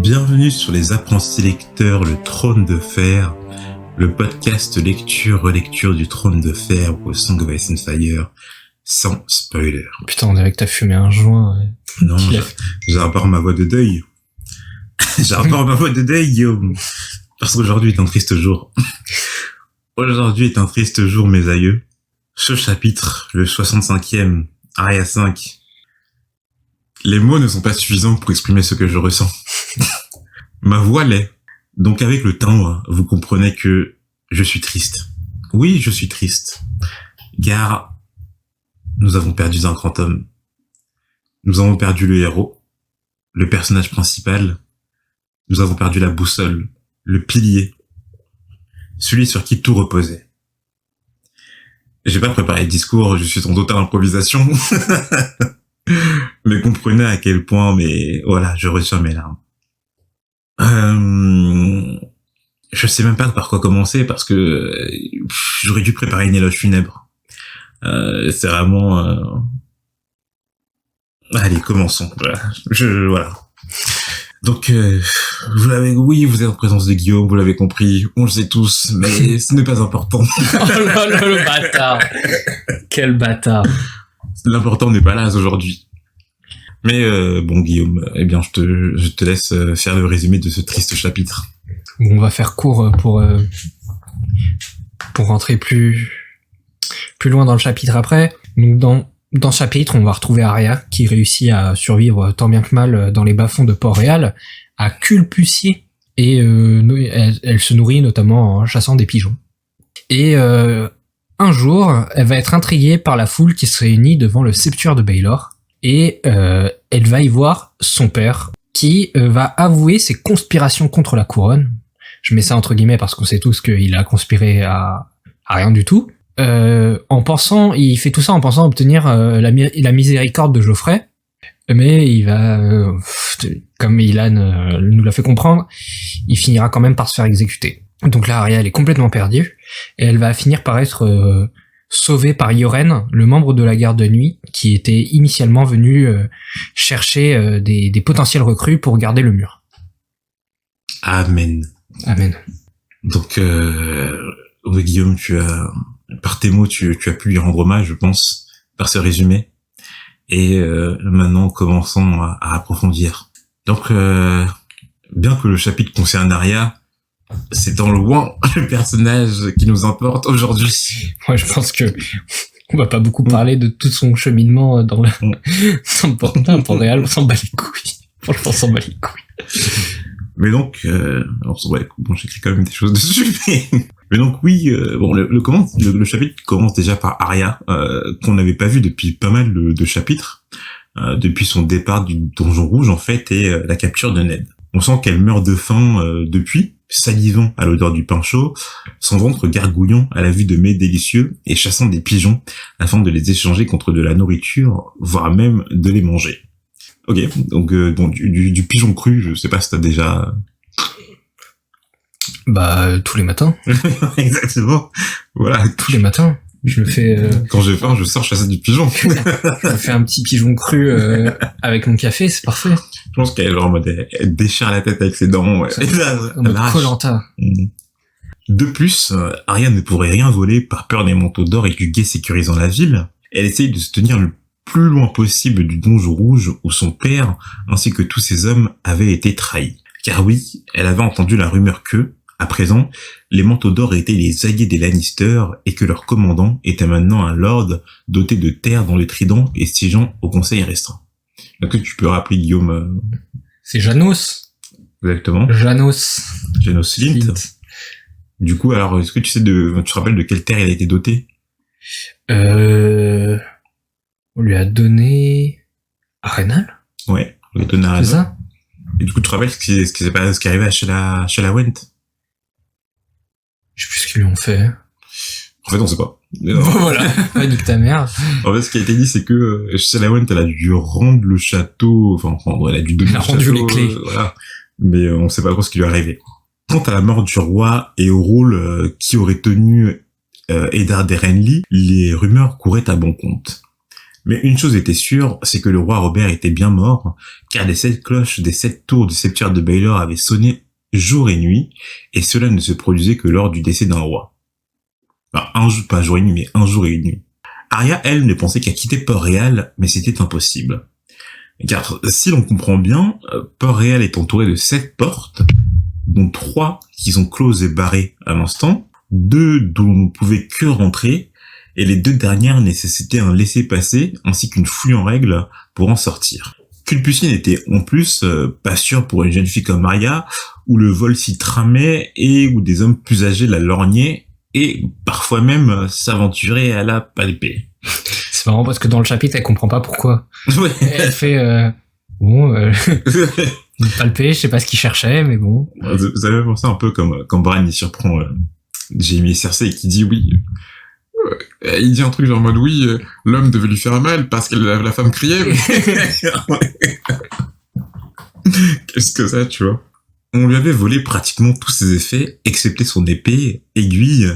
Bienvenue sur les apprentis lecteurs, le trône de fer, le podcast lecture-relecture du trône de fer au Song of Ice and Fire, sans spoiler. Putain, on dirait que t'as fumé un joint. Non, j'arbore ma voix de deuil. J'arbore ma voix de deuil, Guillaume. Parce qu'aujourd'hui est un triste jour. Aujourd'hui est un triste jour, mes aïeux. Ce chapitre, le 65e, Arya 5. Les mots ne sont pas suffisants pour exprimer ce que je ressens. Ma voix l'est. Donc avec le temps, vous comprenez que je suis triste. Oui, je suis triste. Car nous avons perdu un grand homme. Nous avons perdu le héros, le personnage principal. Nous avons perdu la boussole, le pilier, celui sur qui tout reposait. J'ai pas préparé de discours, je suis en totale improvisation. Mais comprenez à quel point, voilà, je ressens mes larmes. Je sais même pas par quoi commencer parce que j'aurais dû préparer une éloge funèbre. C'est vraiment... Allez, commençons. Voilà. Donc, vous êtes en présence de Guillaume, vous l'avez compris, on le sait tous, mais ce n'est pas important. Oh là là, le bâtard. Quel bâtard. L'important n'est pas là aujourd'hui. Mais bon, Guillaume, eh bien, je te laisse faire le résumé de ce triste chapitre. Bon, on va faire court pour rentrer plus loin dans le chapitre après. Donc, dans ce chapitre, on va retrouver Arya, qui réussit à survivre tant bien que mal dans les bas-fonds de Port-Réal, à culputier, et elle se nourrit notamment en chassant des pigeons. Et un jour, elle va être intriguée par la foule qui se réunit devant le septuaire de Baelor, et elle va y voir son père, qui va avouer ses conspirations contre la couronne. Je mets ça entre guillemets parce qu'on sait tous qu'il a conspiré à rien du tout. Il fait tout ça en pensant obtenir la miséricorde de Geoffrey, mais il va, comme Ilan nous l'a fait comprendre, il finira quand même par se faire exécuter. Donc là, Arya, elle est complètement perdue, et elle va finir par être sauvée par Yoren, le membre de la garde de nuit, qui était initialement venu chercher des potentiels recrues pour garder le mur. Amen. Amen. Donc, Guillaume, par tes mots, tu as pu lui rendre hommage, je pense, par ce résumé. Et maintenant, commençons à approfondir. Donc, bien que le chapitre concerne Arya, c'est en loin le personnage qui nous importe aujourd'hui. Moi, je pense que on va pas beaucoup parler de tout son cheminement dans Port-Réal, on s'en bat les couilles. Franchement, on s'en bat les couilles. Mais donc, bon, j'écris quand même des choses dessus, mais donc oui, le chapitre commence déjà par Arya, qu'on n'avait pas vu depuis pas mal de chapitres, depuis son départ du Donjon Rouge en fait, et la capture de Ned. On sent qu'elle meurt de faim depuis, salivant à l'odeur du pain chaud, son ventre gargouillant à la vue de mets délicieux et chassant des pigeons afin de les échanger contre de la nourriture, voire même de les manger. Ok, donc du pigeon cru, je sais pas si t'as déjà... Tous les matins. Exactement. Voilà. Tous les matins. Je me fais... Quand j'ai faim, je sors chasser du pigeon. Je me fais un petit pigeon cru avec mon café, c'est parfait. Je pense qu'elle est genre en mode, elle déchire la tête avec ses dents. Ouais. En mode Koh-Lanta. De plus, Arya ne pourrait rien voler par peur des manteaux d'or et du guet sécurisant la ville. Elle essaye de se tenir le plus loin possible du Donjon Rouge où son père, ainsi que tous ses hommes, avaient été trahis. Car oui, elle avait entendu la rumeur que, à présent, les manteaux d'or étaient les alliés des Lannister et que leur commandant était maintenant un lord doté de terres dans le trident et siégeant au conseil restreint. Est-ce que tu peux rappeler, Guillaume C'est Janos. Exactement. Janos Slint. Du coup, alors, est-ce que tu te rappelles de quelle terre il a été doté? On lui a donné Arenal. Ouais, on lui a donné Arenal. C'est ça? Et du coup, tu te rappelles ce qui est arrivé à Sheila Went? Je sais plus ce qu'ils lui ont fait. En fait, on sait pas. Voilà. Nique ta mère. En fait, ce qui a été dit, c'est que Sheila Went, elle a dû rendre le château, elle a dû donner le château. Elle a rendu les clés. Voilà. Mais on sait pas trop ce qui lui est arrivé. Quant à la mort du roi et au rôle qui aurait tenu Eddard de Renly, les rumeurs couraient à bon compte. Mais une chose était sûre, c'est que le roi Robert était bien mort, car les 7 cloches des 7 tours du septuaire de Baylor avaient sonné jour et nuit, et cela ne se produisait que lors du décès d'un roi. Enfin, pas jour et nuit, mais un jour et une nuit. Arya, elle, ne pensait qu'à quitter Port-Réal, mais c'était impossible. Car si l'on comprend bien, Port-Réal est entouré de 7 portes, dont 3 qui sont closes et barrées à l'instant, 2 dont on ne pouvait que rentrer, et les 2 dernières nécessitaient un laissez-passer ainsi qu'une fouille en règle pour en sortir. Culpusy n'était en plus pas sûr pour une jeune fille comme Arya, où le vol s'y tramait et où des hommes plus âgés la lorgnaient et parfois même s'aventuraient à la palper. C'est marrant parce que dans le chapitre, elle comprend pas pourquoi. Ouais. Elle fait palper, je sais pas ce qu'il cherchait, mais bon. Vous avez pensé un peu comme quand Bran il surprend Jaime et Cersei et qui dit oui. Il dit un truc genre en mode oui, l'homme devait lui faire mal parce que la femme criait. Qu'est-ce que ça, tu vois? On lui avait volé pratiquement tous ses effets, excepté son épée, aiguille,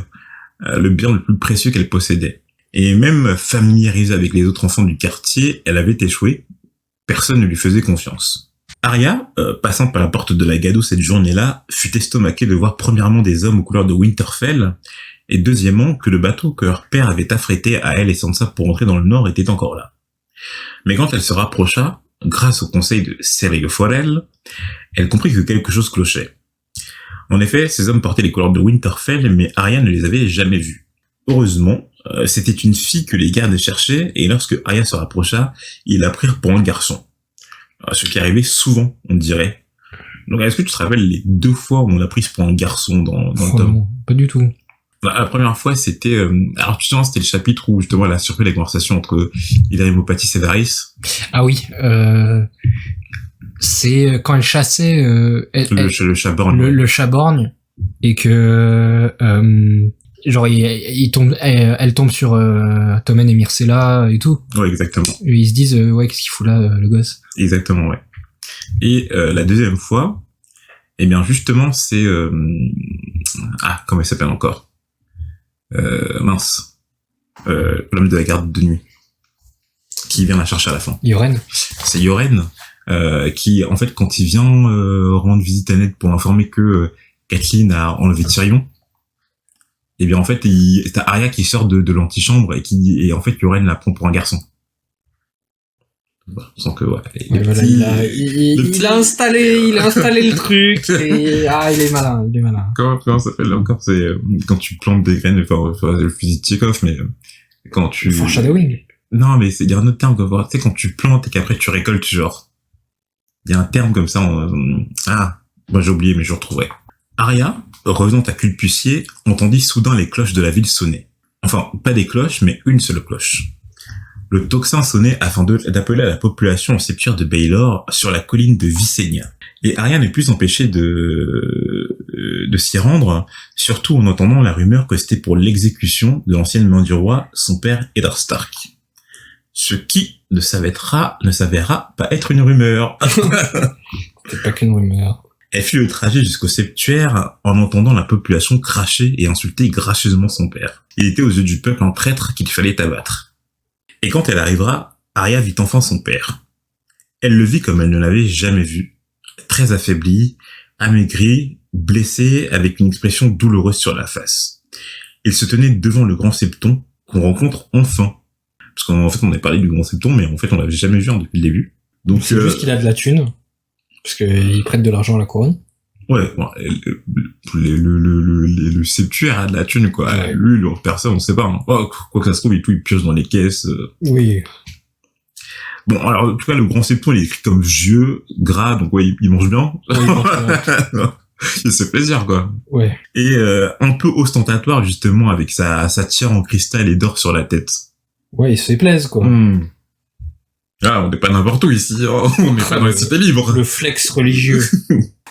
le bien le plus précieux qu'elle possédait. Et même familiarisée avec les autres enfants du quartier, elle avait échoué. Personne ne lui faisait confiance. Arya, passant par la porte de la Gado cette journée-là, fut estomaquée de voir premièrement des hommes aux couleurs de Winterfell, et deuxièmement que le bateau que leur père avait affrété à elle et Sansa pour entrer dans le nord était encore là. Mais quand elle se rapprocha, grâce au conseil de Ser Forel, elle comprit que quelque chose clochait. En effet, ces hommes portaient les couleurs de Winterfell, mais Arya ne les avait jamais vus. Heureusement, c'était une fille que les gardes cherchaient, et lorsque Arya se rapprocha, ils la prirent pour un garçon. Ce qui arrivait souvent, on dirait. Donc, est-ce que tu te rappelles les 2 fois où on l'a prise pour un garçon dans le tome? Non, pas du tout. La première fois, c'était... alors, tu sais, c'était le chapitre où, justement, elle a surpris la conversation entre Illyrio Mopatis et Varys. Ah oui, c'est quand elle chassait le chat-borgne. le chat-borgne, et que genre il tombe, elle tombe sur Tommen et Myrcella et tout. Ouais, exactement. Et ils se disent ouais, qu'est-ce qu'il fout là, le gosse. Exactement, ouais. Et la deuxième fois, eh bien justement, c'est comment il s'appelle encore, l'homme de la garde de nuit qui vient la chercher à la fin. Yoren. C'est Yoren qui, en fait, quand il vient rendre visite à Ned pour l'informer que Catelyn a enlevé Tyrion, et bien en fait, t'as Arya qui sort de l'antichambre et en fait Yoren la prend pour un garçon. Sans que il a installé le truc et il est malin. Comment ça s'appelle encore? C'est quand tu plantes des graines, enfin le fusil de Chekhov, mais quand tu... Foreshadowing. Non, mais il y a un autre terme, tu sais, quand tu plantes et qu'après tu récoltes, genre. Il y a un terme comme ça, moi j'ai oublié, mais je retrouverai. Arya, revenant à Culpusy, entendit soudain les cloches de la ville sonner. Enfin, pas des cloches, mais une seule cloche. Le tocsin sonnait afin d'appeler à la population au septuaire de Baylor sur la colline de Visenya. Et Arya ne put s'empêcher de s'y rendre, surtout en entendant la rumeur que c'était pour l'exécution de l'ancienne main du roi, son père Eddard Stark. Ce qui ne s'avérera pas être une rumeur. C'est pas qu'une rumeur. Elle fit le trajet jusqu'au septuaire en entendant la population cracher et insulter gracieusement son père. Il était aux yeux du peuple un traître qu'il fallait abattre. Et quand elle arrivera, Arya vit enfin son père. Elle le vit comme elle ne l'avait jamais vu, très affaibli, amaigri, blessé, avec une expression douloureuse sur la face. Il se tenait devant le grand septon qu'on rencontre enfin. Parce qu'en fait, on a parlé du grand septon, mais en fait, on l'avait jamais vu depuis le début. Donc, c'est juste qu'il a de la thune, parce qu'il prête de l'argent à la couronne. Ouais, bon, le septuaire a de la thune, quoi. Ouais. Lui, l'autre personne, on sait pas. Hein. Oh, quoi que ça se trouve, il pioche dans les caisses. Oui. Bon, alors, en tout cas, le grand septon, il est écrit comme vieux, gras, donc ouais, il mange bien. Ouais, il mange bien. Il se fait plaisir, quoi. Ouais. Et un peu ostentatoire, justement, avec sa tiare en cristal et d'or sur la tête. Ouais, il se fait plaisir, quoi. Ah, on n'est pas n'importe où ici, hein. On n'est pas dans les cités libres. Le flex religieux.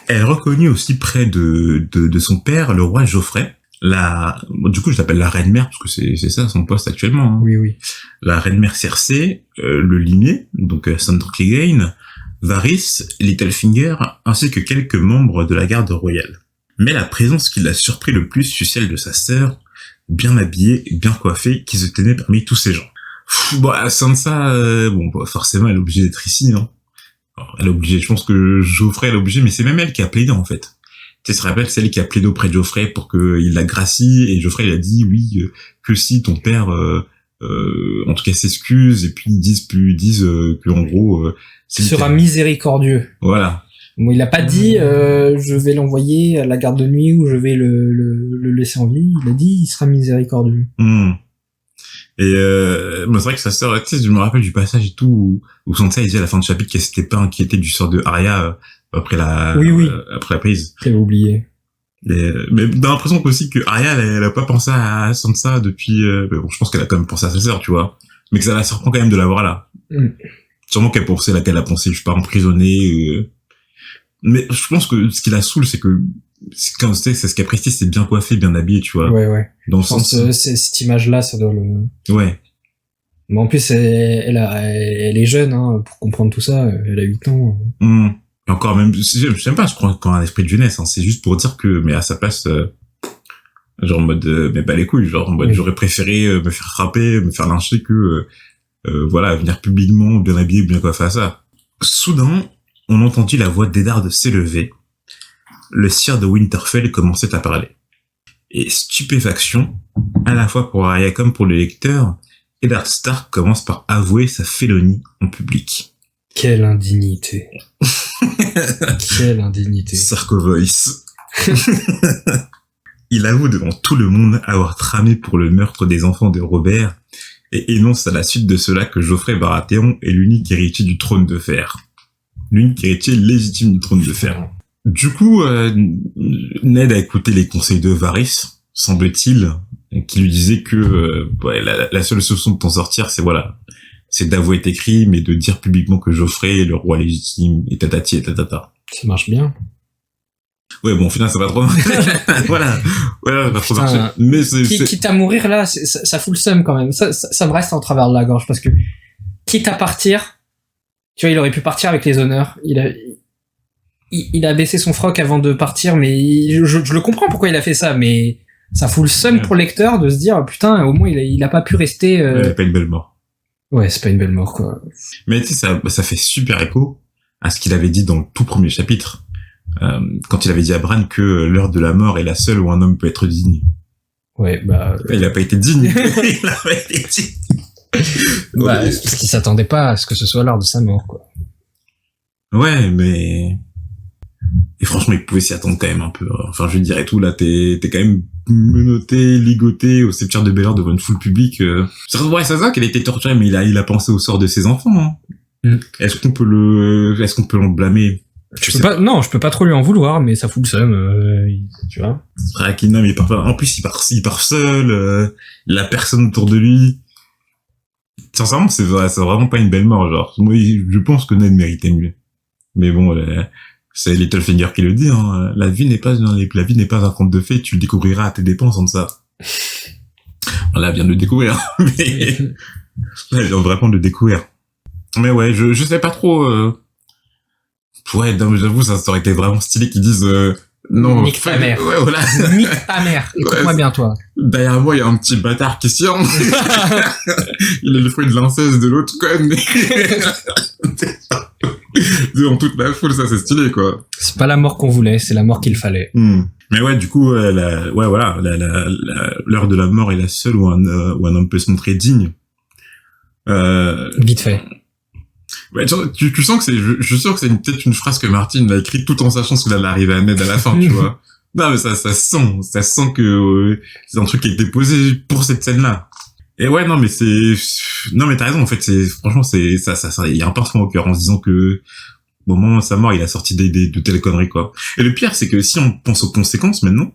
Elle reconnut aussi près de son père, le roi Geoffrey, du coup je l'appelle la reine-mère, parce que c'est ça son poste actuellement. Hein. Oui. La reine-mère Cersei, le limier, donc Sandor Clegane, Varys, Littlefinger, ainsi que quelques membres de la garde royale. Mais la présence qui l'a surpris le plus fut celle de sa sœur, bien habillée, bien coiffée, qui se tenait parmi tous ces gens. Bon, Sansa, bon, bah, forcément, elle est obligée d'être ici, hein. Alors, elle est obligée, je pense que Geoffrey elle est obligée, mais c'est même elle qui a plaidé, en fait. Tu sais, se rappelle, c'est elle qui a plaidé auprès de Geoffrey pour qu'il la gracie, et Geoffrey, il a dit, oui, que si ton père, en tout cas, s'excuse, et puis ils disent que, en gros, Il sera miséricordieux. Voilà. Bon, il a pas dit, je vais l'envoyer à la garde de nuit ou je vais le laisser en vie. Il a dit, il sera miséricordieux. Et c'est vrai que sa sœur, tu sais, je me rappelle du passage et tout où Sansa il dit à la fin du chapitre qu'elle s'était pas inquiétée du sort de Arya après la après la prise. J'avais oublié. Mais j'ai l'impression aussi que Arya elle a pas pensé à Sansa depuis mais bon, je pense qu'elle a quand même pensé à sa sœur, tu vois, mais que ça la surprend quand même de la voir là. Sûrement qu'elle pensait laquelle a pensé je suis pas emprisonnée mais je pense que ce qui la saoule c'est que quand tu sais c'est ce qu'apprécie c'est bien coiffé, bien habillé, tu vois. Ouais. Dans le je pense sens cette image là ça doit le ouais. Mais en plus elle est jeune hein pour comprendre tout ça, elle a 8 ans. Et encore même je sais pas, je crois qu'on a un esprit de jeunesse hein, c'est juste pour dire que mais à sa place genre en mode mais bah les couilles, genre en mode oui. J'aurais préféré me faire frapper, me faire lyncher que voilà, venir publiquement bien habillé, bien coiffé à ça. Soudain, on entendit la voix d'Eddard s'élever. Le sire de Winterfell commençait à parler. Et stupéfaction, à la fois pour Arya comme pour le lecteur, Eddard Stark commence par avouer sa félonie en public. Quelle indignité. Quelle indignité. Sarko Voice. Il avoue devant tout le monde avoir tramé pour le meurtre des enfants de Robert et énonce à la suite de cela que Geoffrey Baratheon est l'unique héritier du trône de fer. L'unique héritier légitime du trône de fer. Du coup, Ned a écouté les conseils de Varys, semble-t-il, qui lui disait que la seule solution de t'en sortir, c'est d'avouer tes crimes et de dire publiquement que Geoffrey est le roi légitime et tatati et tatata. Ça marche bien. Ouais, bon, au final, ça va trop voilà, ça va trop marcher. Mais quitte à mourir là, ça fout le seum quand même. Ça me reste en travers de la gorge parce que, quitte à partir, tu vois, il aurait pu partir avec les honneurs. Il a baissé son froc avant de partir, mais je le comprends pourquoi il a fait ça, mais ça fout le seum pour le lecteur de se dire, putain, au moins il a pas pu rester, Il a pas une belle mort. Ouais, c'est pas une belle mort, quoi. Mais tu sais, ça fait super écho à ce qu'il avait dit dans le tout premier chapitre. Quand il avait dit à Bran que l'heure de la mort est la seule où un homme peut être digne. Ouais, bah... Il a pas été digne. Il a pas été digne. Bah, parce qu'il s'attendait pas à ce que ce soit l'heure de sa mort, quoi. Ouais, mais... Et franchement, il pouvait s'y attendre quand même un peu. Enfin, je veux dire et tout, là, t'es quand même menotté, ligoté au cimetière de Bel-Air devant une foule publique. Ouais, ça va qu'elle a été torturée, mais il a pensé au sort de ses enfants, hein. Est-ce qu'on peut l'en blâmer? Non, je peux pas trop lui en vouloir, mais ça fout le seum, tu vois. Rakina, mais en plus, il part seul, il a personne autour de lui. Sincèrement, c'est vraiment pas une belle mort, genre. Moi, je pense que Ned méritait mieux. Mais bon, c'est Littlefinger qui le dit, hein. La vie n'est pas un conte de fées, tu le découvriras à tes dépenses, en ça. Là, elle vient de le découvrir, mais, elle vient vraiment de le découvrir. Mais ouais, je sais pas trop, ouais, non, j'avoue, ça aurait été vraiment stylé qu'ils disent, non. Nique ta mère. Ouais, voilà. Nique ta mère. Écoute-moi bien, toi. Derrière moi, il y a un petit bâtard qui se il est le fruit de l'inceste de l'autre conne. Devant toute la foule, ça, c'est stylé, quoi. C'est pas la mort qu'on voulait, c'est la mort qu'il fallait. Mais ouais, du coup, l'heure de la mort est la seule où un homme peut se montrer digne. Vite fait. Ouais, tu sens que je suis sûr que c'est peut-être une phrase que Martin a écrite tout en sachant ce qu'il allait arriver à Ned à la fin, tu vois. Non, mais ça sent que c'est un truc qui a été posé pour cette scène-là. Et ouais, non, mais t'as raison, en fait, franchement, il y a un pincement au cœur en se disant que, au moment de sa mort, il a sorti de telles conneries, quoi. Et le pire, c'est que si on pense aux conséquences maintenant,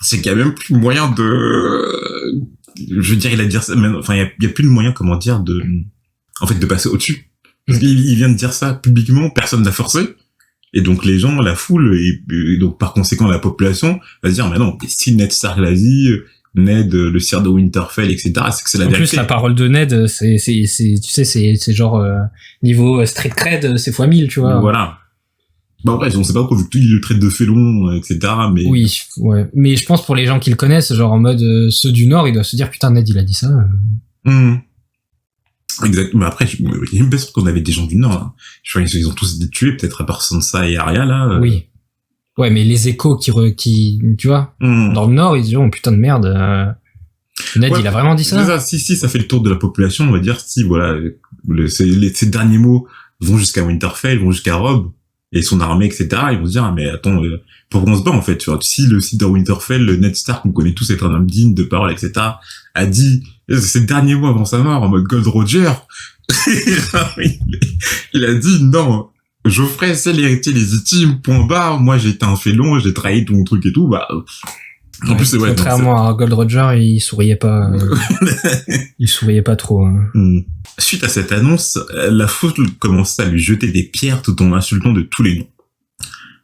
c'est qu'il y a même plus moyen de, je veux dire, il a dit ça, enfin, il y a plus de moyen, comment dire, de passer au-dessus. Parce qu'il vient de dire ça publiquement, personne n'a forcé. Et donc les gens, la foule, et donc par conséquent la population, va se dire, mais non, si Ned Stark l'a dit, Ned, le sire de Winterfell, etc., c'est que c'est la vérité. En plus, la parole de Ned, tu sais, c'est genre, niveau street cred, c'est fois 1000, tu vois. Voilà. Bah bref, on sait pas pourquoi, vu que il le traite de félon, etc., mais... Oui, ouais. Mais je pense pour les gens qui le connaissent, genre en mode, ceux du Nord, ils doivent se dire, putain, Ned, il a dit ça. Exactement. Mais après, je suis même pas sûr qu'on avait des gens du Nord, hein. Je crois qu'ils ont tous été tués, peut-être à part Sansa et Arya, là. Oui. Ouais, mais les échos qui tu vois, dans le Nord, ils disent, oh, putain de merde, Ned, Ouais, il a vraiment dit ça? Si, ça fait le tour de la population, on va dire, si, voilà, ces derniers mots vont jusqu'à Winterfell, vont jusqu'à Robb, et son armée, etc., ils vont se dire, ah, mais attends, pourquoi on se bat, en fait, tu vois, si le site de Winterfell, le Ned Stark, qu'on connaît tous être un homme digne de parole, etc., a dit, ces derniers mots avant sa mort, en mode Gold Roger, il a dit, non, Geoffrey, c'est l'héritier légitime, point barre, moi j'ai été un félon, j'ai trahi tout mon truc et tout, bah, en plus, c'est ouais. Contrairement à Gold Roger, il souriait pas, il souriait pas trop, hein. Suite à cette annonce, la foule commença à lui jeter des pierres tout en l'insultant de tous les noms.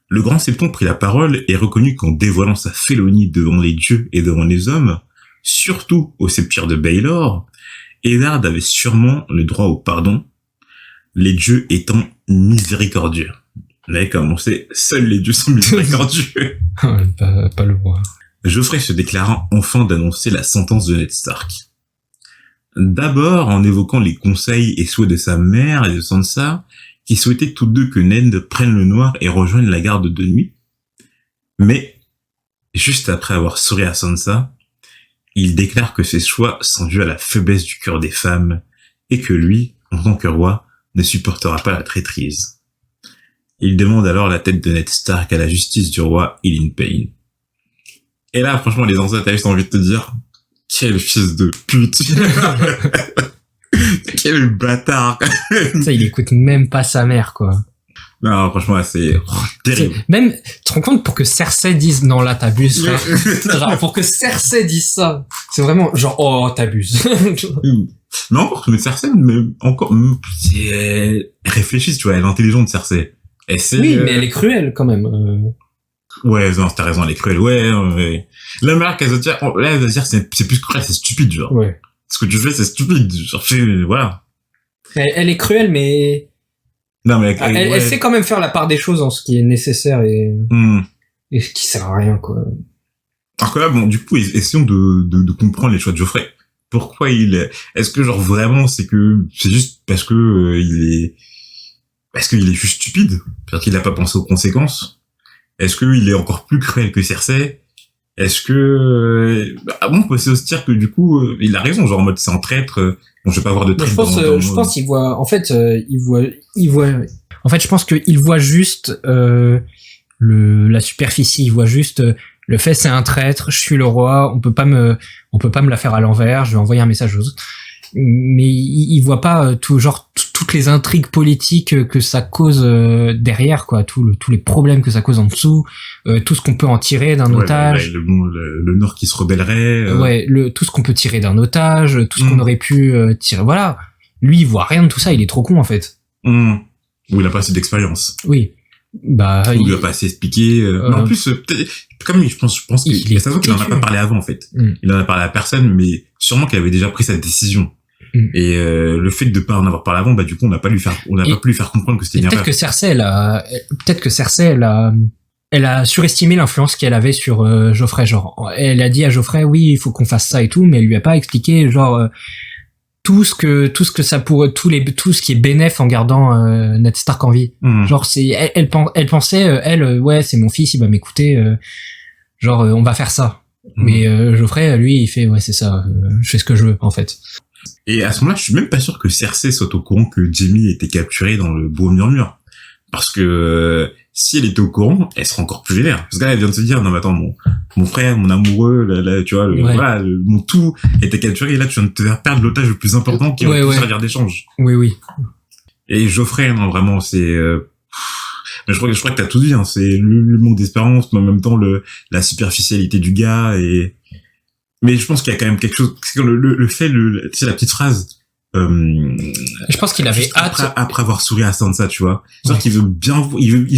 Le grand septon prit la parole et reconnut qu'en dévoilant sa félonie devant les dieux et devant les hommes, surtout au septuaire de Baelor, Eddard avait sûrement le droit au pardon, les dieux étant miséricordieux. Mais comme on sait, seuls les dieux sont miséricordieux. pas le roi. Geoffrey se déclara enfin d'annoncer la sentence de Ned Stark. D'abord en évoquant les conseils et souhaits de sa mère et de Sansa, qui souhaitaient tous deux que Ned prenne le noir et rejoigne la garde de nuit. Mais, juste après avoir souri à Sansa, il déclare que ses choix sont dus à la faiblesse du cœur des femmes et que lui, en tant que roi, ne supportera pas la traîtrise. Il demande alors la tête de Ned Stark à la justice du roi Ilyn Payne. Et là, franchement, les anciens, t'as juste envie de te dire, quel fils de pute. Quel bâtard. Ça, il écoute même pas sa mère, quoi. Non, franchement, c'est terrible. Même, tu te rends compte, pour que Cersei dise, non, là, t'abuses, frère. Genre, pour que Cersei dise ça, c'est vraiment, genre, oh, t'abuses. Mais encore, mais Cersei, mais encore, c'est, réfléchis, tu vois, elle est intelligente, Cersei. Oui, mais elle est cruelle, quand même. Ouais, non, t'as raison, elle est cruelle, ouais. La manière qu'elle se tient, là, elle va dire, c'est plus cruel, c'est stupide, genre. Ouais. Ce que tu fais, c'est stupide, genre, voilà. Elle est cruelle, mais... Non, mais elle sait quand même faire la part des choses en ce qui est nécessaire et ce qui sert à rien, quoi. Alors que là, bon, du coup, essayons de comprendre les choix de Geoffrey. Pourquoi est-ce que genre vraiment c'est juste parce que qu'il est juste stupide, parce qu'il n'a pas pensé aux conséquences? Est-ce qu'il est encore plus cruel que Cersei? Est-ce que on peut aussi dire que du coup il a raison, genre en mode c'est un traître, bon je vais pas avoir de traître. Je pense qu'il voit en fait en fait je pense qu'il voit juste la superficie, il voit juste le fait c'est un traître, je suis le roi, on peut pas me la faire à l'envers, je vais envoyer un message aux autres. Mais il voit pas toutes les intrigues politiques que ça cause derrière, quoi, tous les problèmes que ça cause en dessous, tout ce qu'on peut en tirer d'un otage, le Nord qui se rebellerait, tout ce qu'on peut tirer d'un otage, tout ce qu'on aurait pu tirer, voilà. Lui il voit rien de tout ça, il est trop con en fait. Ou il a pas assez d'expérience. Oui. Bah ou il a pas assez expliqué, mais en plus peut-être comme je pense qu'il en a pas parlé avant en fait. Il en a parlé à personne, mais sûrement qu'il avait déjà pris sa décision. Et le fait de pas en avoir parlé avant, bah du coup on n'a pas pu lui faire comprendre que c'était une erreur. Peut-être que Cersei elle a surestimé l'influence qu'elle avait sur Geoffrey, genre elle a dit à Geoffrey oui il faut qu'on fasse ça et tout, mais elle lui a pas expliqué genre tout ce que ça pourrait, tout ce qui est bénéf en gardant Ned Stark en vie. Genre elle pensait ouais c'est mon fils, il va m'écouter, genre on va faire ça. Mais Geoffrey lui il fait ouais c'est ça, je fais ce que je veux en fait. Et à ce moment-là, je suis même pas sûr que Cersei soit au courant que Jaime était capturé dans le Bois Murmure. Parce que si elle était au courant, elle serait encore plus vénère. Parce que là, elle vient de se dire, non mais attends, mon frère, mon amoureux, là, tu vois, voilà, mon tout était capturé, et là tu viens de te faire perdre l'otage le plus important qui aurait pu servir d'échange. Oui. Et Geoffrey, non vraiment, c'est... Mais je crois que t'as tout dit, hein. C'est le manque d'espérance, mais en même temps la superficialité du gars et... Mais je pense qu'il y a quand même quelque chose, le fait, tu sais, la petite phrase, je pense qu'il avait hâte. Après avoir souri à Sansa, tu vois. C'est-à-dire qu'il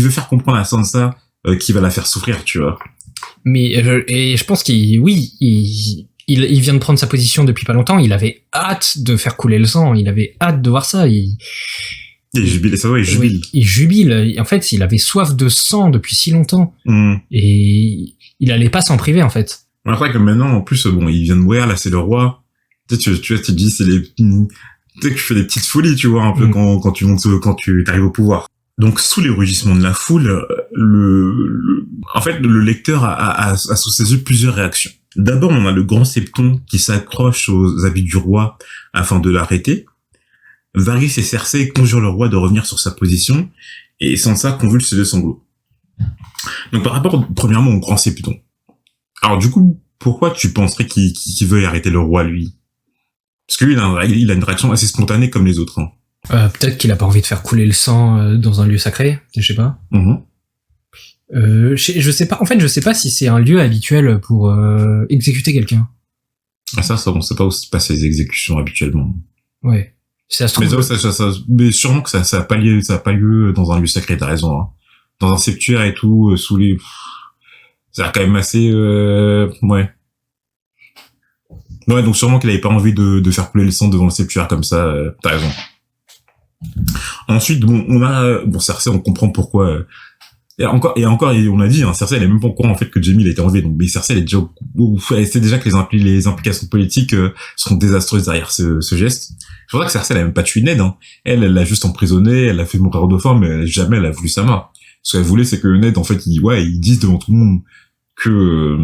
veut faire comprendre à Sansa, qu'il va la faire souffrir, tu vois. Mais, et je pense il vient de prendre sa position depuis pas longtemps, il avait hâte de faire couler le sang, il avait hâte de voir ça, il jubile, ça va, il jubile. Oui, il jubile. En fait, il avait soif de sang depuis si longtemps. Et il allait pas s'en priver, en fait. Après que maintenant, en plus, bon, il vient de mourir, là, c'est le roi. Tu vois, tu te dis, Tu sais que tu fais des petites folies, tu vois, un peu quand tu montes, quand tu arrives au pouvoir. Donc, sous les rugissements de la foule, en fait, le lecteur a sous ses yeux plusieurs réactions. D'abord, on a le grand septon qui s'accroche aux habits du roi afin de l'arrêter. Varys et Cersei conjurent le roi de revenir sur sa position, et Sansa convulse de sanglots. Donc, par rapport, premièrement, au grand septon. Alors, du coup, pourquoi tu penserais qu'il veuille arrêter le roi, lui? Parce que lui, il a une réaction assez spontanée comme les autres, hein. Peut-être qu'il a pas envie de faire couler le sang dans un lieu sacré, je sais pas. Je sais pas. En fait, je sais pas si c'est un lieu habituel pour exécuter quelqu'un. Ah ça, on sait pas où se passent les exécutions habituellement. Ouais. Si ça se trouve. Mais sûrement que ça a pas lieu dans un lieu sacré. T'as raison. Hein. Dans un septuaire et tout, sous les. Ça a quand même assez. Ouais. Ouais, donc sûrement qu'il avait pas envie de faire couler le sang devant le septuaire comme ça. T'as raison. Ensuite, Cersei, on comprend pourquoi. Et encore, on a dit, hein, Cersei, elle est même pas au courant en fait que Jaime il a été enlevé. Donc, mais Cersei, elle sait déjà que les implications politiques seront désastreuses derrière ce geste. C'est pour ça que Cersei, elle a même pas tué Ned. Hein. Elle l'a juste emprisonné, elle l'a fait mourir de faim, mais jamais elle a voulu sa mort. Ce qu'elle voulait, c'est que Ned, en fait, il dise devant tout le monde que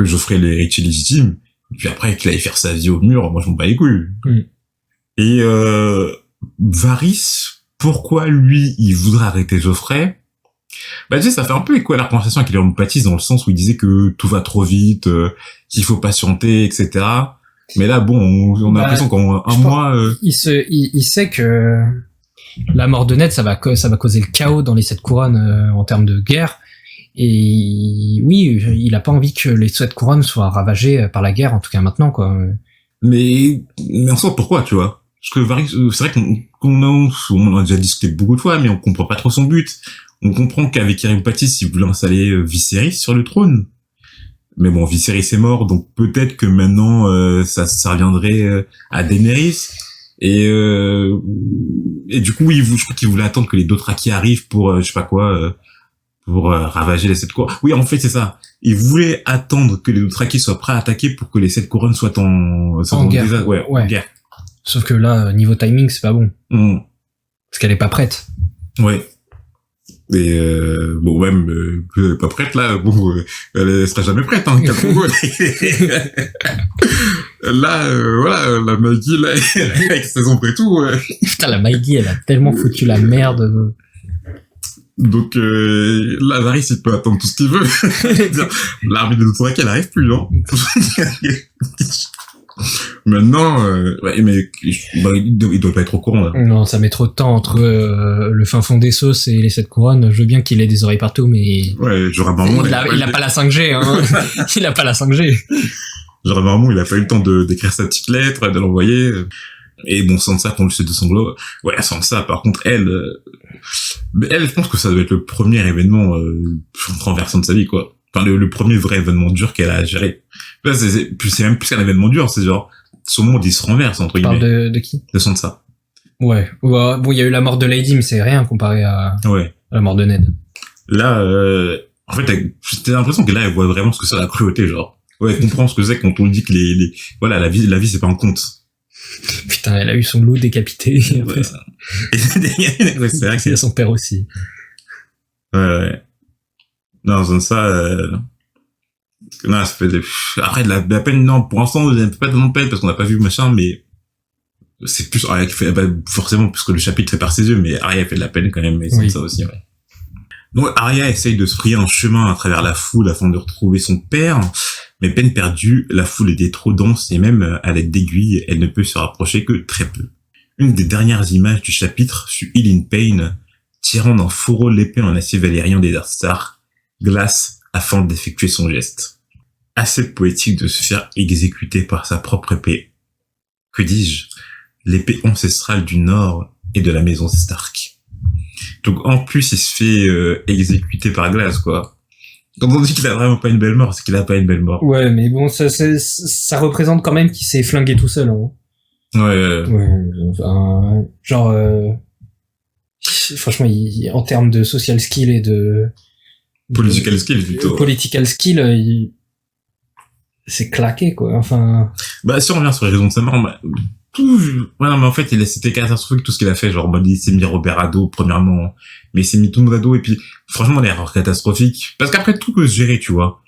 Joffrey est l'héritier légitime. Et puis après, qu'il allait faire sa vie au mur, moi je m'en bats les couilles. Et Varys, pourquoi lui, il voudrait arrêter Joffrey? Bah tu sais, ça fait un peu écho à la conversation avec Léon Pattis dans le sens où il disait que tout va trop vite, qu'il faut patienter, etc. Mais là, bon, on a l'impression qu'en un mois... Il sait que la mort de Ned, ça va causer le chaos dans les 7 couronnes en termes de guerre. Et oui, il a pas envie que les 7 couronnes soient ravagées par la guerre, en tout cas maintenant, quoi. Mais en soi, pourquoi, tu vois? Parce que Varys, c'est vrai qu'on a déjà discuté beaucoup de fois, mais on comprend pas trop son but. On comprend qu'avec Léon Pattis, il voulait installer Viserys sur le trône. Mais bon, Viserys est mort, donc peut-être que maintenant, ça reviendrait à Daenerys. Et du coup, je crois qu'il voulait attendre que les Dothraki arrivent pour, je sais pas quoi, pour ravager les 7 couronnes. Oui, en fait, c'est ça. Il voulait attendre que les Dothraki soient prêts à attaquer pour que les 7 couronnes soient en guerre. Ouais, en guerre. Sauf que là, niveau timing, c'est pas bon. Parce qu'elle est pas prête. Ouais. Et bon, même pas prête là, bon, elle sera jamais prête, hein. Là, voilà, la Maggie là, avec ses ombres et tout. Putain, la Maggie, elle a tellement foutu la merde. Donc là, Varys, il peut attendre tout ce qu'il veut. L'armée de Dothraki, elle arrive plus, non? Maintenant, ouais, mais il doit pas être au courant là. Non, ça met trop de temps entre le fin fond des sauces et les 7 couronnes. Je veux bien qu'il ait des oreilles partout, mais ouais, Jorah Mormont, il a pas la 5G, hein. Il a pas la 5G. Jorah Mormont, il a pas eu le temps d'écrire sa petite lettre, de l'envoyer. Et bon, Sansa, qu'on le sait de sanglots. Ouais, Sansa, par contre, elle, je pense que ça doit être le premier événement renversant de sa vie, quoi. Enfin, le premier vrai événement dur qu'elle a géré. Là, c'est même plus qu'un événement dur, c'est genre, son monde, il se renverse, entre guillemets. Tu parles de qui? De Sansa. Ouais. Bon, il y a eu la mort de Lady, mais c'est rien comparé à la mort de Ned. Là, en fait, j'ai l'impression que là, elle voit vraiment ce que c'est la cruauté, genre. Ouais, elle comprend ce que c'est quand on dit que voilà, la vie, c'est pas un conte. Putain, elle a eu son loup décapité. Après, ouais, c'est vrai que c'est son père aussi. Ouais. Non, Sansa, non, ça fait après, de la peine, non, pour l'instant, il n'y a pas tellement de peine parce qu'on n'a pas vu machin, mais c'est plus Arya qui fait, forcément, puisque le chapitre est par ses yeux, mais Arya fait de la peine quand même, mais c'est ça aussi, ouais. Donc, Arya essaye de se frayer un chemin à travers la foule afin de retrouver son père, mais peine perdue, la foule était trop dense et même à l'aide d'aiguilles, elle ne peut se rapprocher que très peu. Une des dernières images du chapitre fut Ilyn Payne tirant d'un fourreau l'épée en acier valérien des Darkstar, glace afin d'effectuer son geste. Assez poétique de se faire exécuter par sa propre épée. Que dis-je? L'épée ancestrale du Nord et de la maison Stark. Donc en plus il se fait exécuter par glace, quoi. Quand on dit qu'il a vraiment pas une belle mort, c'est qu'il a pas une belle mort. Ouais, mais bon, ça représente quand même qu'il s'est flingué tout seul, hein. Ouais, enfin, genre, franchement, en termes de social skill et de political skill, plutôt. Political skill, c'est claqué, quoi. Enfin. Bah, si on revient sur les raisons de sa mort, tout, ouais, non, mais en fait, c'était catastrophique tout ce qu'il a fait. Genre, il s'est mis Robert à dos, premièrement, mais il s'est mis tout le monde à dos, et puis, franchement, l'erreur catastrophique. Parce qu'après, tout peut se gérer, tu vois.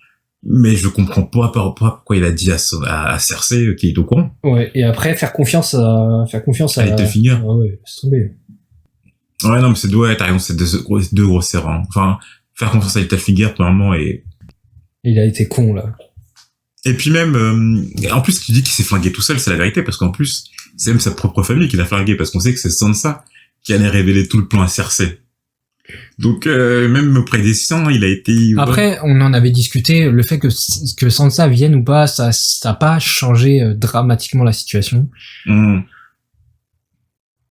Mais je comprends pas pourquoi il a dit à Cersei qu'il est au courant. Ouais, et après, faire confiance à Littlefinger. Ah ouais, c'est tombé. Ouais, non, mais t'as raison, c'est deux grosses erreurs. Hein. Enfin, faire confiance à Littlefinger, premièrement, et... Il a été con, là. Et puis même, en plus, tu dis qu'il s'est flingué tout seul, c'est la vérité, parce qu'en plus, c'est même sa propre famille qui l'a flingué, parce qu'on sait que c'est Sansa qui allait révéler tout le plan à Cersei. Donc, même auprès des siens, il a été... Après, on en avait discuté, le fait que Sansa vienne ou pas, ça a pas changé dramatiquement la situation.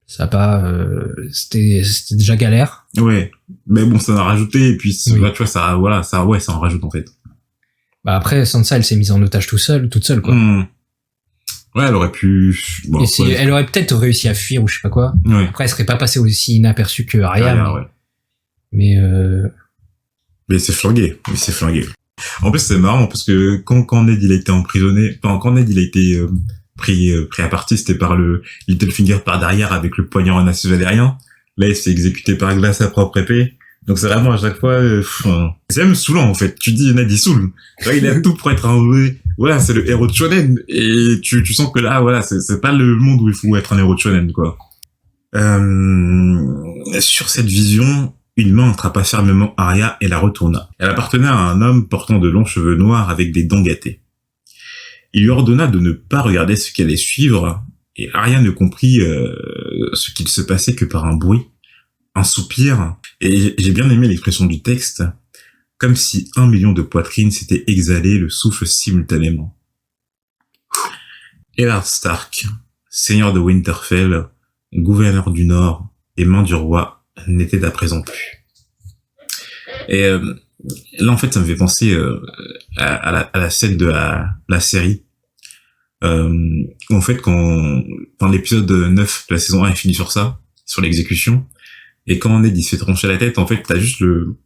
Ça a pas... c'était déjà galère. Ouais, mais bon, ça en a rajouté, et puis, Oui. tu vois, ça en rajoute, en fait. Bah après, Sansa, elle s'est mise en otage toute seule, quoi. Ouais, elle aurait pu... Bon, Elle aurait peut-être réussi à fuir ou je sais pas quoi. Ouais. Après, elle serait pas passée aussi inaperçue que Arya. Ouais. Mais Mais c'est flingué. En plus, c'est marrant parce que quand Ned il a été emprisonné, quand Ned il a été pris à partie, c'était par le Littlefinger par derrière avec le poignard en acier valérien. Là, il s'est exécuté par glace à propre épée. Donc c'est vraiment à chaque fois, c'est même saoulant en fait. Tu dis Ned il saoule. Là, il a tout pour être un voilà, c'est le héros de shonen et tu sens que là, voilà, c'est pas le monde où il faut être un héros de shonen quoi. Sur cette vision, une main attrapa fermement Arya et la retourna. Elle appartenait à un homme portant de longs cheveux noirs avec des dents gâtées. Il lui ordonna de ne pas regarder ce qui allait suivre, et Arya ne comprit ce qu'il se passait que par un bruit, un soupir, et j'ai bien aimé l'expression du texte, comme si 1 million de poitrines s'étaient exhalées le souffle simultanément. Eddard Stark, seigneur de Winterfell, gouverneur du Nord et main du roi, n'était à présent plus. Et là, en fait, ça me fait penser à la scène de la série. Où, en fait, quand l'épisode 9 de la saison 1 est fini sur ça, sur l'exécution, et quand Ned il se fait trancher la tête, en fait, t'as juste le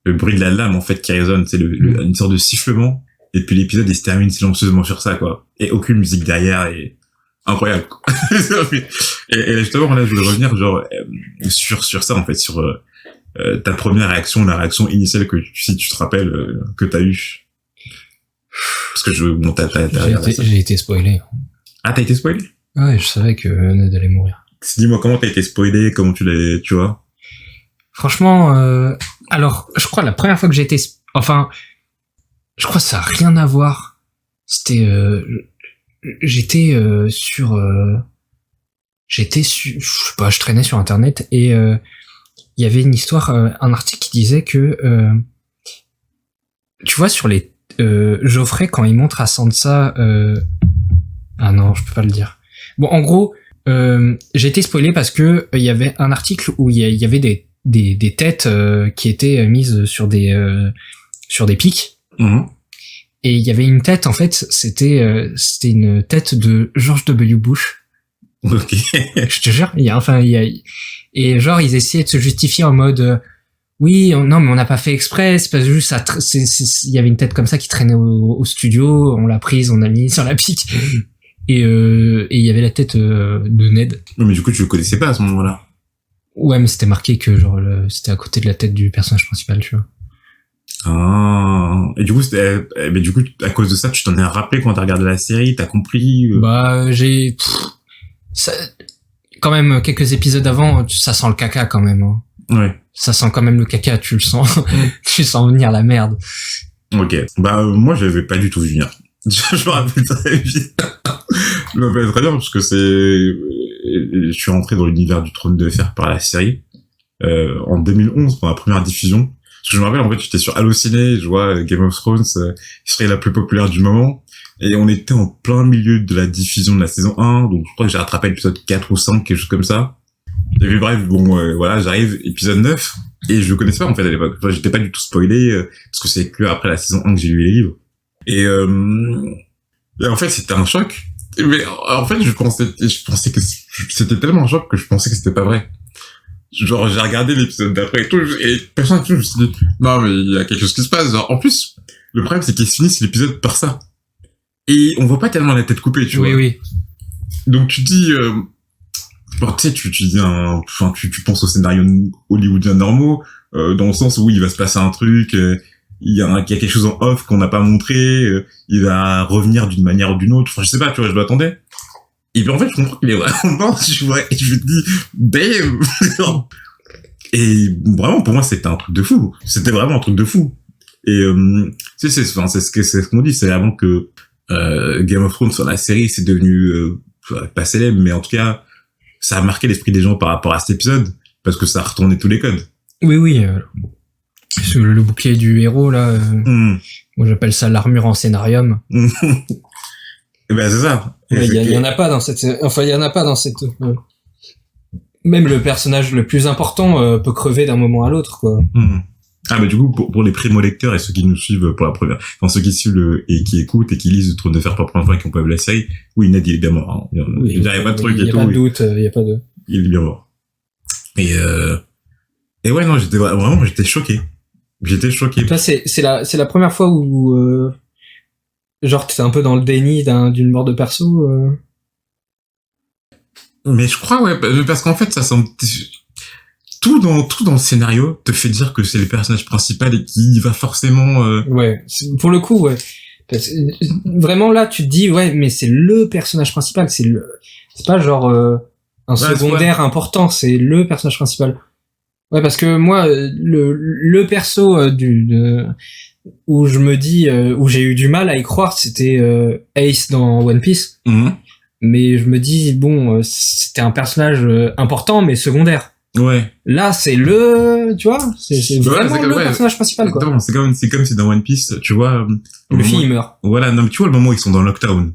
bruit de la lame, en fait, qui résonne. C'est une sorte de sifflement. Et puis l'épisode, il se termine silencieusement sur ça, quoi. Et aucune musique derrière, et incroyable, quoi. et justement, là, je voulais revenir, genre, sur ça, en fait, sur ta première réaction, la réaction initiale que, si tu te rappelles, que t'as eu. Parce que j'ai été spoilé. Ah, t'as été spoilé? Ouais, je savais que Ned allait mourir. Dis-moi, comment t'as été spoilé, comment tu vois? Franchement, alors, je crois la première fois que j'ai été, je crois que ça a rien à voir. C'était, j'étais sur, je sais pas, je traînais sur internet et il y avait une histoire, un article qui disait que, tu vois, sur les Joffrey quand il montre à Sansa, ah non, je peux pas le dire. Bon, en gros, j'ai été spoilé parce que il y avait un article où il y avait des têtes qui étaient mises sur des pics. Mmh. Et il y avait une tête, en fait, c'était une tête de George W. Bush. Ok. Je te jure, et genre ils essayaient de se justifier en mode oui, non, mais on n'a pas fait exprès, c'est pas juste ça, il y avait une tête comme ça qui traînait au studio, on l'a prise, on l'a mis sur la pique. Et il y avait la tête de Ned. Non, mais du coup, tu le connaissais pas à ce moment-là. Ouais, mais c'était marqué que genre c'était à côté de la tête du personnage principal, tu vois. Ah. Et du coup, mais du coup, à cause de ça, tu t'en es rappelé quand t'as regardé la série, t'as compris. Bah, ça, quand même quelques épisodes avant, ça sent le caca quand même. Hein. Ouais. Ça sent quand même le caca, tu le sens. Tu sens venir la merde. Ok. Bah, moi, j'avais pas du tout vu venir. Je me rappelle très bien. Je me rappelle très bien parce que je suis rentré dans l'univers du Trône de Fer par la série, en 2011, dans la première diffusion. Parce que je me rappelle, en fait, j'étais sur Allociné, je vois Game of Thrones, serait la plus populaire du moment. Et on était en plein milieu de la diffusion de la saison 1, donc je crois que j'ai rattrapé l'épisode 4 ou 5, quelque chose comme ça. Et puis bref, bon, voilà, j'arrive, épisode 9, et je le connaissais pas, en fait, à l'époque. Enfin, j'étais pas du tout spoilé, parce que c'est que après la saison 1 que j'ai lu les livres. Et en fait, c'était un choc. Mais en fait, je pensais que c'était tellement un choc que je pensais que c'était pas vrai. Genre, j'ai regardé l'épisode d'après et tout, et personne, je me suis dit, non, mais il y a quelque chose qui se passe. Genre, en plus, le problème, c'est qu'ils finissent l'épisode par ça. Et on voit pas tellement la tête coupée, tu vois. Oui. Donc tu dis, bon, tu sais, tu dis enfin, tu penses aux scénarios hollywoodiens normaux, dans le sens où il va se passer un truc, il y a quelque chose en off qu'on n'a pas montré, il va revenir d'une manière ou d'une autre. Enfin, je sais pas, tu vois, je m'attendais. Et puis en fait, je comprends qu'il est vraiment mort, tu vois, et je me dis, damn! Et vraiment, pour moi, c'était un truc de fou. C'était vraiment un truc de fou. Et tu sais, c'est ce qu'on dit, c'est avant que Game of Thrones sur la série, c'est devenu pas célèbre, mais en tout cas, ça a marqué l'esprit des gens par rapport à cet épisode, parce que ça a retourné tous les codes. Oui. Le bouclier du héros, là, moi j'appelle ça l'armure en scénarium. Et ben c'est ça. Il y en a pas dans cette... Enfin, il y en a pas dans cette... Même le personnage le plus important peut crever d'un moment à l'autre, quoi. Ah, mais du coup, pour les primo-lecteurs et ceux qui nous suivent pour la première, enfin, ceux qui suivent et qui écoutent et qui lisent le Trône de Fer pour la première fois et qui ont pas vu la série, oui, Ned, il est bien mort, hein. Il y a pas de truc et tout. Il y a pas de doute, il y a pas de... Il est bien mort. Et ouais, non, j'étais choqué. J'étais choqué. Toi, c'est la première fois où, genre, t'es un peu dans le déni d'une mort de perso, Mais je crois, ouais, parce qu'en fait, ça semble, tout dans le scénario te fait dire que c'est le personnage principal et qu'il va forcément, Ouais, pour le coup, ouais. Vraiment, là, tu te dis, ouais, mais c'est le personnage principal, c'est pas genre, un secondaire important, c'est le personnage principal. Ouais, parce que moi, le perso où je me dis, où j'ai eu du mal à y croire, c'était Ace dans One Piece. Mais je me dis, bon, c'était un personnage important, mais secondaire. Ouais. Là, c'est tu vois, c'est vraiment le personnage principal, quoi. C'est comme si dans One Piece, tu vois, Luffy, il meurt. Voilà, non, mais tu vois le moment où ils sont dans Lockdown.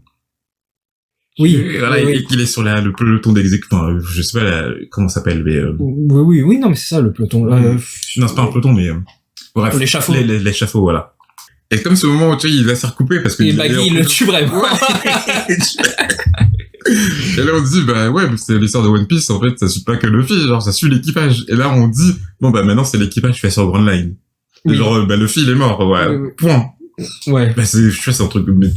Oui. Voilà, oui. Et qu'il est sur le peloton d'exécution, enfin, je sais pas comment ça s'appelle, mais, Oui, non, mais c'est ça, le peloton. Non, c'est pas un peloton, mais, bref. L'échafaud. L'échafaud, voilà. Et comme ce moment où, tu sais, il va se recouper parce que... Et Baggy, il le tue vraiment. Et là, on dit, bah ouais, c'est l'histoire de One Piece, en fait, ça suit pas que Luffy, genre, ça suit l'équipage. Et là, on dit, bon, bah maintenant, c'est l'équipage fait sur Grand Line. Oui. Genre, bah Luffy, il est mort, ouais, point. Ouais. Bah tu vois, c'est un truc, mais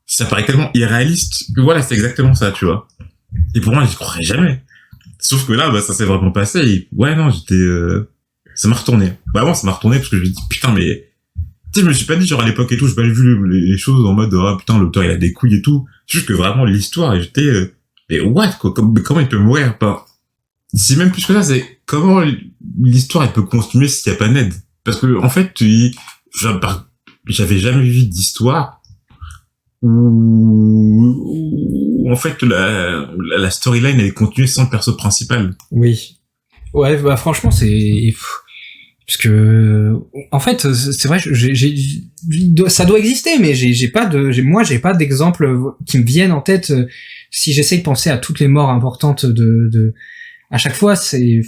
ça paraît tellement irréaliste que voilà, c'est exactement ça, tu vois. Et pour moi, j'y croirais jamais. Sauf que là, bah, ça s'est vraiment passé et ouais, non, ça m'a retourné. Bah bon, ça m'a retourné parce que je me dis, putain, mais, tu sais, je me suis pas dit, genre, à l'époque et tout, j'ai pas vu les choses en mode, ah, putain, l'auteur, il a des couilles et tout. Juste que vraiment, l'histoire, j'étais, mais what, quoi, comment il peut mourir, pas? C'est même plus que ça, c'est comment l'histoire, elle peut continuer s'il y a pas Ned. Parce que, en fait, j'avais jamais vu d'histoire où en fait, la storyline, elle est continuée sans le perso principal. Oui. Ouais, bah, franchement, parce que, en fait, c'est vrai, ça doit exister, mais j'ai pas d'exemple qui me viennent en tête. Si j'essaie de penser à toutes les morts importantes à chaque fois, c'est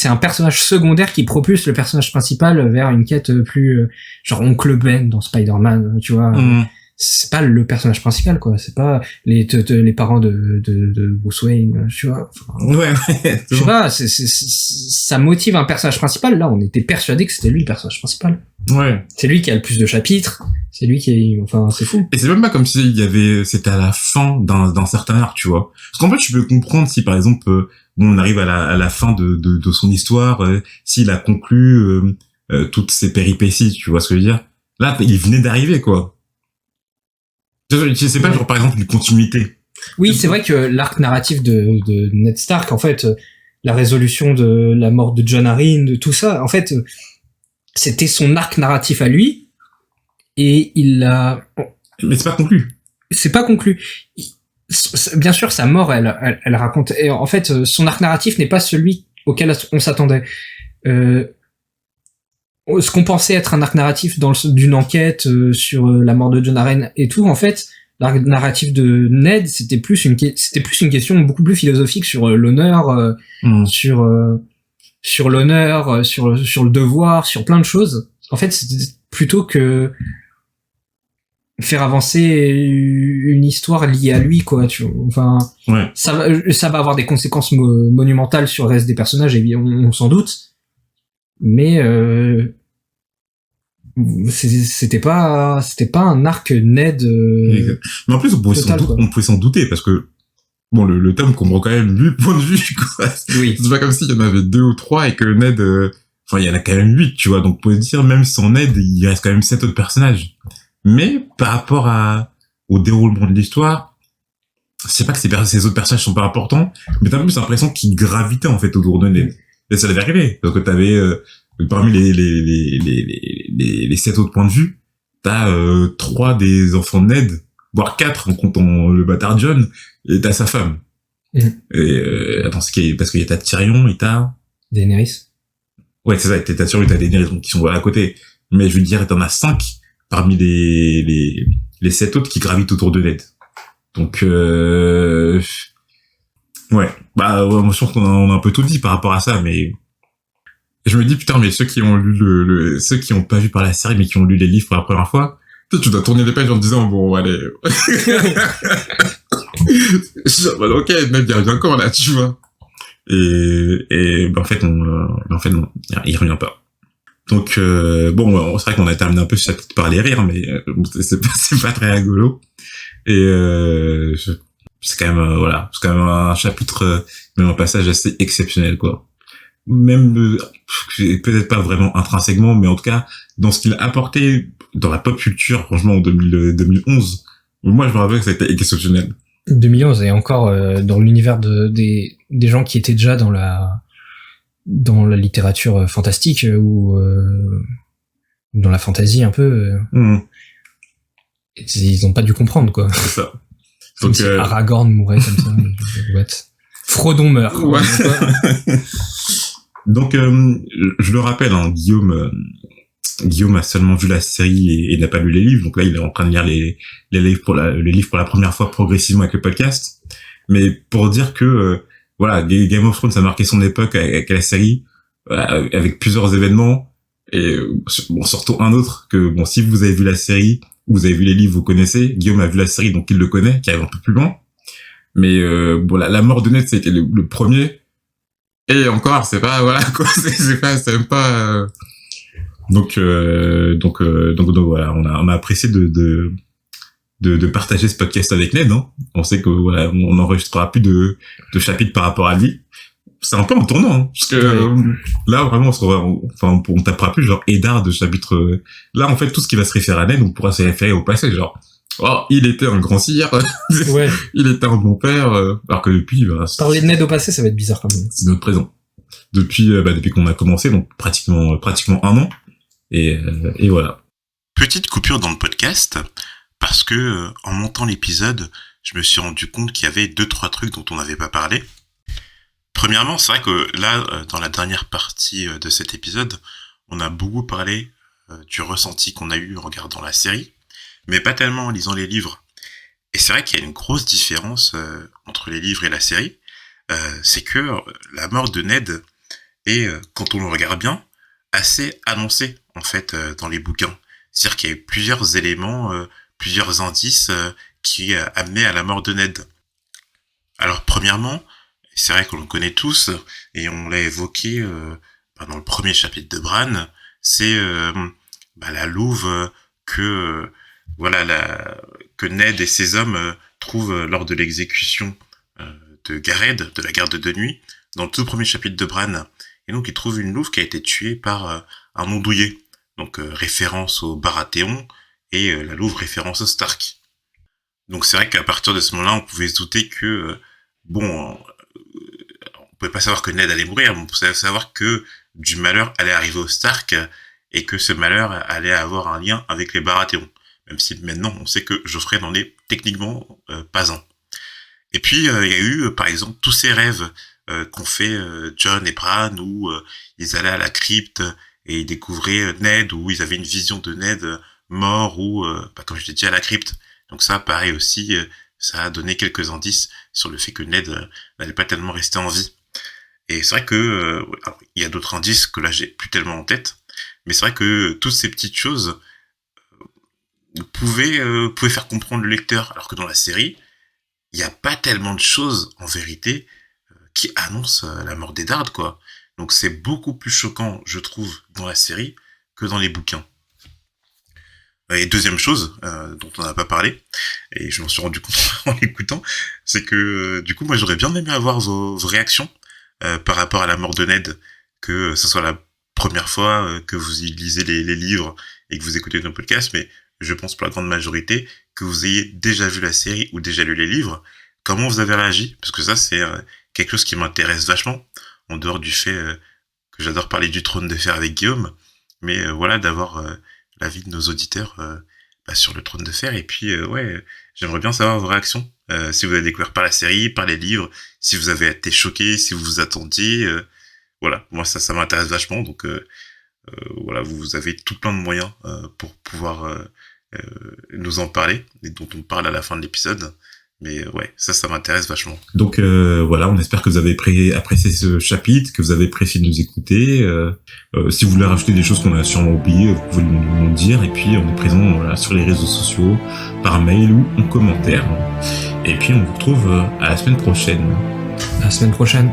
un personnage secondaire qui propulse le personnage principal vers une quête plus, genre Oncle Ben dans Spider-Man, tu vois. C'est pas le personnage principal, quoi. C'est pas les parents de Bruce Wayne, tu vois. Enfin, ouais. Je sais pas, ça motive un personnage principal. Là, on était persuadé que c'était lui le personnage principal. Ouais. C'est lui qui a le plus de chapitres. C'est lui enfin, c'est fou. Et c'est même pas comme si c'était à la fin d'un certain arc, tu vois. Parce qu'en fait, tu peux comprendre si, par exemple, on arrive à la fin de son histoire, s'il a conclu toutes ses péripéties, tu vois ce que je veux dire. Là, il venait d'arriver, quoi. C'est pas genre par exemple une continuité. Oui, c'est vrai que l'arc narratif de Ned Stark, en fait, la résolution de la mort de Jon Arryn, de tout ça, en fait, c'était son arc narratif à lui, et il l'a... Mais c'est pas conclu. C'est pas conclu. Bien sûr, sa mort, elle raconte... Et en fait, son arc narratif n'est pas celui auquel on s'attendait. Ce qu'on pensait être un arc narratif d'une enquête sur la mort de Jon Arryn et tout, en fait, l'arc narratif de Ned, c'était plus une question beaucoup plus philosophique sur l'honneur, sur l'honneur, sur le devoir, sur plein de choses. En fait, c'était plutôt que faire avancer une histoire liée à lui, quoi. Enfin, ouais. Ça va avoir des conséquences monumentales sur le reste des personnages, et on s'en doute. Mais c'était pas un arc Ned mais en plus on pouvait s'en douter parce que bon, le tome comprend quand même 8 points de vue, quoi. Oui. C'est pas comme s'il y en avait 2 ou 3 et que Ned, enfin, il y en a quand même 8, tu vois. Donc, pour dire, même sans Ned, il reste quand même 7 autres personnages. Mais, par rapport au déroulement de l'histoire, c'est pas que ces autres personnages sont pas importants, mais t'as plus l'impression qu'ils gravitaient, en fait, autour de Ned. Et ça devait arriver. Donc, t'avais, parmi les 7 autres points de vue, t'as, 3 des enfants de Ned, voire 4 en comptant le bâtard John, et t'as sa femme. Et, attends, parce qu'il y a t'as Tyrion et t'as... Daenerys. Ouais, c'est ça, t'as Tyrion et t'as Daenerys qui sont à côté. Mais je veux dire, t'en as 5 parmi les 7 autres qui gravitent autour de Ned. Donc, ouais. Bah, ouais, moi, je pense on a un peu tout dit par rapport à ça, mais je me dis, putain, mais ceux qui ont lu ceux qui ont pas vu par la série, mais qui ont lu les livres pour la première fois, tu dois tourner les pages en te disant, bon, allez. Bah, ok, Ned, il revient encore, là, tu vois. Et, bah, en fait, non, il revient pas. Donc, bon, c'est vrai qu'on a terminé un peu ce chapitre par les rires, mais c'est pas très rigolo. Et c'est quand même voilà, c'est quand même un chapitre, même un passage assez exceptionnel, quoi. Même peut-être pas vraiment intrinsèquement, mais en tout cas dans ce qu'il a apporté dans la pop culture, franchement, en 2011, moi je me rappelle que ça a été exceptionnel. 2011 et encore dans l'univers des gens qui étaient déjà dans la littérature fantastique ou dans la fantasy un peu. Ils ont pas dû comprendre, quoi. C'est ça. Comme si Aragorn mourait comme ça. What? Frodon meurt. Ouais. Donc, je le rappelle, hein, Guillaume a seulement vu la série et n'a pas lu les livres. Donc là, il est en train de lire les livres pour la première fois progressivement avec le podcast. Mais pour dire que, voilà, Game of Thrones, ça a marqué son époque avec la série, avec plusieurs événements. Et, bon, surtout un autre que, bon, si vous avez vu la série, vous avez vu les livres, vous connaissez. Guillaume a vu la série, donc il le connaît, qui arrive un peu plus loin. Mais, bon, la mort de Ned, c'était le premier. Et encore, c'est pas, voilà, quoi, c'est même pas, donc voilà, on a apprécié de partager ce podcast avec Ned, hein. On sait que, voilà, on n'enregistrera plus de chapitres par rapport à lui. C'est un peu en tournant, hein, parce que, là, vraiment, on tapera plus, genre, Eddard de chapitre, là, en fait, tout ce qui va se référer à Ned, on pourra se référer au passé, genre, oh, il était un grand sire. Ouais. Il était un bon père, alors que depuis, bah, parler de Ned au passé, ça va être bizarre quand même. C'est notre présent. Depuis qu'on a commencé, donc pratiquement un an. Et voilà. Petite coupure dans le podcast, parce que, en montant l'épisode, je me suis rendu compte qu'il y avait 2-3 trucs dont on n'avait pas parlé. Premièrement, c'est vrai que là, dans la dernière partie de cet épisode, on a beaucoup parlé du ressenti qu'on a eu en regardant la série, mais pas tellement en lisant les livres. Et c'est vrai qu'il y a une grosse différence entre les livres et la série. C'est que la mort de Ned est, quand on le regarde bien, assez annoncée, en fait, dans les bouquins. C'est-à-dire qu'il y a eu plusieurs éléments, plusieurs indices qui amenaient à la mort de Ned. Alors, premièrement, c'est vrai qu'on le connaît tous, et on l'a évoqué dans le premier chapitre de Bran, c'est la louve que que Ned et ses hommes trouvent lors de l'exécution de Garedd, de la garde de nuit, dans le tout premier chapitre de Bran. Et donc, ils trouvent une louve qui a été tuée par un ondouillé. Donc, référence au Baratheon, et la louve référence au Stark. Donc, c'est vrai qu'à partir de ce moment-là, on pouvait se douter que, on pouvait pas savoir que Ned allait mourir, mais on pouvait savoir que du malheur allait arriver au Stark, et que ce malheur allait avoir un lien avec les Baratheons. Même si maintenant, on sait que Geoffrey n'en est techniquement pas un. Et puis, il y a eu, par exemple, tous ces rêves qu'ont fait Jon et Bran, où ils allaient à la crypte et ils découvraient Ned, où ils avaient une vision de Ned mort, ou, comme je l'ai dit, à la crypte. Donc ça, pareil aussi, ça a donné quelques indices sur le fait que Ned n'allait pas tellement rester en vie. Et c'est vrai que il y a d'autres indices que là, j'ai plus tellement en tête, mais c'est vrai que toutes ces petites choses pouvaient faire comprendre le lecteur, alors que dans la série, il n'y a pas tellement de choses, en vérité, qui annoncent la mort d'Eddard, quoi. Donc c'est beaucoup plus choquant, je trouve, dans la série, que dans les bouquins. Et deuxième chose dont on n'a pas parlé, et je m'en suis rendu compte en l'écoutant, c'est que du coup moi j'aurais bien aimé avoir vos réactions par rapport à la mort de Ned, que ce soit la première fois que vous lisez les livres et que vous écoutez nos podcasts, mais je pense pour la grande majorité que vous ayez déjà vu la série ou déjà lu les livres. Comment vous avez réagi? Parce que ça c'est quelque chose qui m'intéresse vachement, en dehors du fait que j'adore parler du Trône de Fer avec Guillaume, mais voilà, d'avoir l'avis de nos auditeurs sur le Trône de Fer. Et puis j'aimerais bien savoir vos réactions, si vous avez découvert par la série, par les livres, si vous avez été choqué, si vous vous attendiez, voilà, moi ça m'intéresse vachement. Donc voilà, vous avez tout plein de moyens pour pouvoir nous en parler, et dont on parle à la fin de l'épisode. Mais ouais, ça m'intéresse vachement. Donc voilà, on espère que vous avez apprécié ce chapitre, que vous avez apprécié de nous écouter. Si vous voulez rajouter des choses qu'on a sûrement oubliées, vous pouvez nous le dire. Et puis on est présent sur les réseaux sociaux, par mail ou en commentaire. Et puis on vous retrouve à la semaine prochaine. À la semaine prochaine.